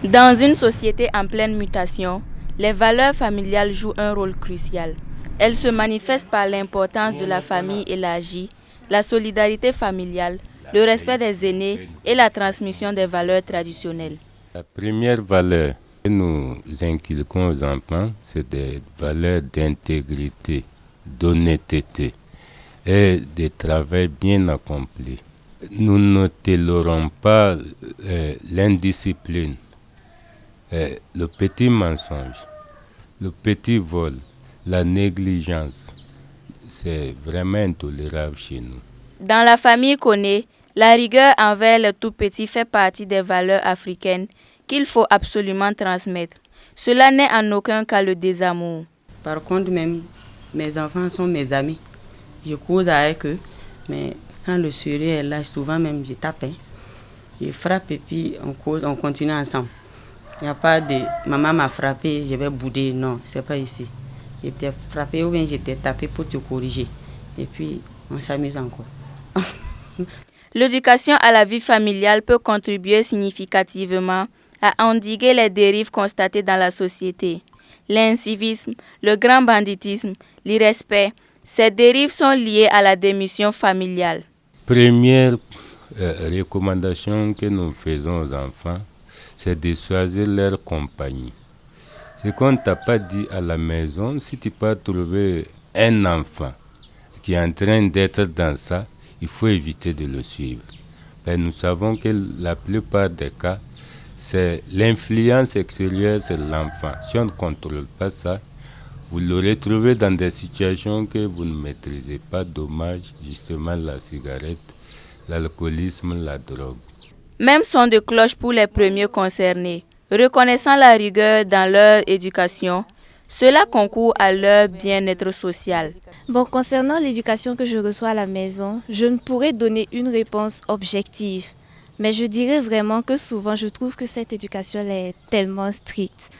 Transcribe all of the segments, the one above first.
Dans une société en pleine mutation, les valeurs familiales jouent un rôle crucial. Elles se manifestent par l'importance de la famille élargie, la solidarité familiale, le respect des aînés et la transmission des valeurs traditionnelles. La première valeur que nous inculquons aux enfants, c'est des valeurs d'intégrité, d'honnêteté et de travail bien accompli. Nous ne tolérons pas l'indiscipline, le petit mensonge, le petit vol, la négligence. C'est vraiment intolérable chez nous. Dans la famille Koné, la rigueur envers les tout-petits fait partie des valeurs africaines qu'il faut absolument transmettre. Cela n'est en aucun cas le désamour. Par contre, même mes enfants sont mes amis. Je cause avec eux, mais quand le sérieux est là, souvent même je tape. Je frappe et puis on cause, on continue ensemble. Il n'y a pas de maman m'a frappé, je vais bouder. Non, c'est pas ici. Je t'ai frappé ou bien je t'ai tapé pour te corriger. Et puis on s'amuse encore. L'éducation à la vie familiale peut contribuer significativement à endiguer les dérives constatées dans la société. L'incivisme, le grand banditisme, l'irrespect, ces dérives sont liées à la démission familiale. Première recommandation que nous faisons aux enfants, c'est de choisir leur compagnie. Ce qu'on ne t'a pas dit à la maison, si tu peux trouver un enfant qui est en train d'être dans ça, il faut éviter de le suivre. Ben, nous savons que la plupart des cas, c'est l'influence extérieure sur l'enfant. Si on ne contrôle pas ça, vous l'aurez trouvé dans des situations que vous ne maîtrisez pas, dommage, justement la cigarette, l'alcoolisme, la drogue. Même son de cloche pour les premiers concernés. Reconnaissant la rigueur dans leur éducation, cela concourt à leur bien-être social. Bon, concernant l'éducation que je reçois à la maison, je ne pourrais donner une réponse objective. Mais je dirais vraiment que souvent, je trouve que cette éducation est tellement stricte.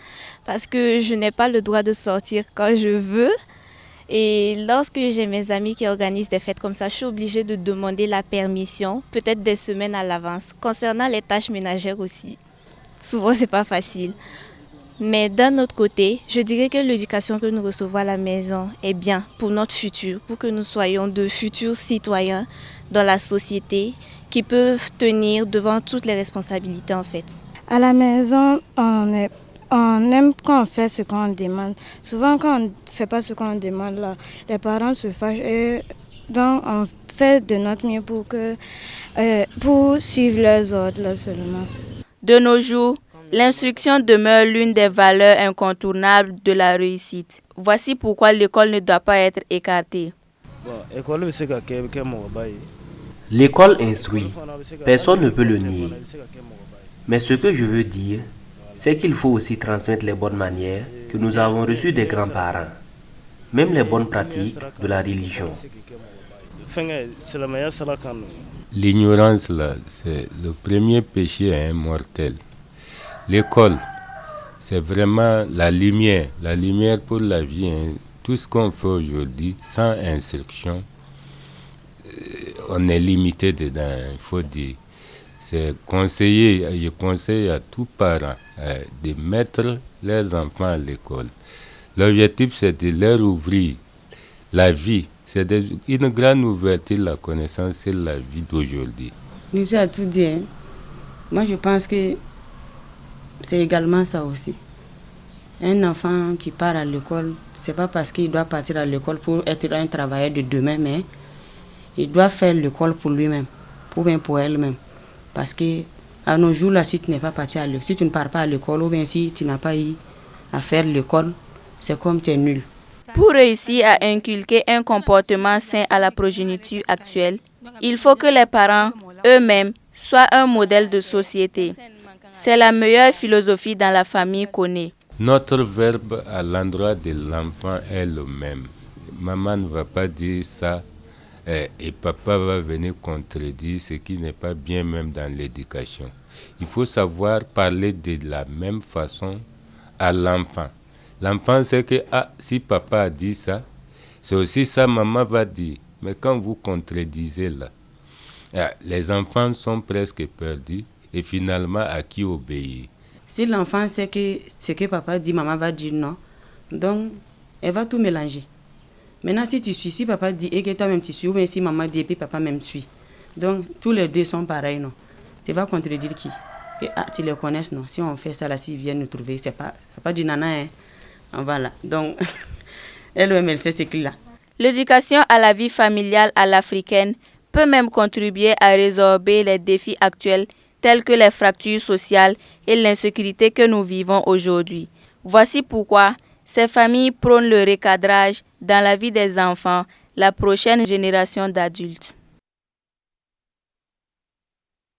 Parce que je n'ai pas le droit de sortir quand je veux. Et lorsque j'ai mes amis qui organisent des fêtes comme ça, je suis obligée de demander la permission, peut-être des semaines à l'avance. Concernant les tâches ménagères aussi, souvent, c'est pas facile. Mais d'un autre côté, je dirais que l'éducation que nous recevons à la maison est bien pour notre futur, pour que nous soyons de futurs citoyens dans la société qui peuvent tenir devant toutes les responsabilités en fait. À la maison, on aime quand on fait ce qu'on demande. Souvent, quand on ne fait pas ce qu'on demande, là, les parents se fâchent et donc on fait de notre mieux pour suivre leurs ordres là, seulement. De nos jours, l'instruction demeure l'une des valeurs incontournables de la réussite. Voici pourquoi l'école ne doit pas être écartée. L'école instruit, personne ne peut le nier. Mais ce que je veux dire, c'est qu'il faut aussi transmettre les bonnes manières que nous avons reçues des grands-parents, même les bonnes pratiques de la religion. L'ignorance, là, c'est le premier péché mortel. L'école, c'est vraiment la lumière pour la vie. Tout ce qu'on fait aujourd'hui, sans instruction, on est limité dedans, il faut dire. C'est je conseille à tous parents de mettre leurs enfants à l'école. L'objectif, c'est de leur ouvrir la vie. C'est une grande ouverture, la connaissance, c'est la vie d'aujourd'hui. Monsieur a tout dit. Hein. Moi, je pense que c'est également ça aussi. Un enfant qui part à l'école, c'est pas parce qu'il doit partir à l'école pour être un travailleur de demain, mais il doit faire l'école pour lui-même, ou bien pour elle-même. Parce que à nos jours, là, si tu n'es pas parti à l'école, si tu ne pars pas à l'école, ou bien si tu n'as pas eu à faire l'école, c'est comme tu es nul. Pour réussir à inculquer un comportement sain à la progéniture actuelle, il faut que les parents eux-mêmes soient un modèle de société. C'est la meilleure philosophie dans la famille Koné. Notre verbe à l'endroit de l'enfant est le même. Maman ne va pas dire ça et papa va venir contredire ce qui n'est pas bien même dans l'éducation. Il faut savoir parler de la même façon à l'enfant. L'enfant sait que si papa a dit ça, c'est aussi ça maman va dire. Mais quand vous contredisez là, les enfants sont presque perdus et finalement à qui obéir. Si l'enfant sait que ce que papa dit, maman va dire non, donc elle va tout mélanger. Maintenant, si tu suis, si papa dit et que toi-même tu suis, ou bien si maman dit et puis papa même suit, donc tous les deux sont pareils, non? Tu vas contredire qui? Et, tu les connais, non? Si on fait ça là, s'ils viennent nous trouver, c'est pas du nana, hein? Voilà. Donc, elle sait ce qu'il a. L'éducation à la vie familiale à l'africaine peut même contribuer à résorber les défis actuels tels que les fractures sociales et l'insécurité que nous vivons aujourd'hui. Voici pourquoi ces familles prônent le recadrage dans la vie des enfants, la prochaine génération d'adultes.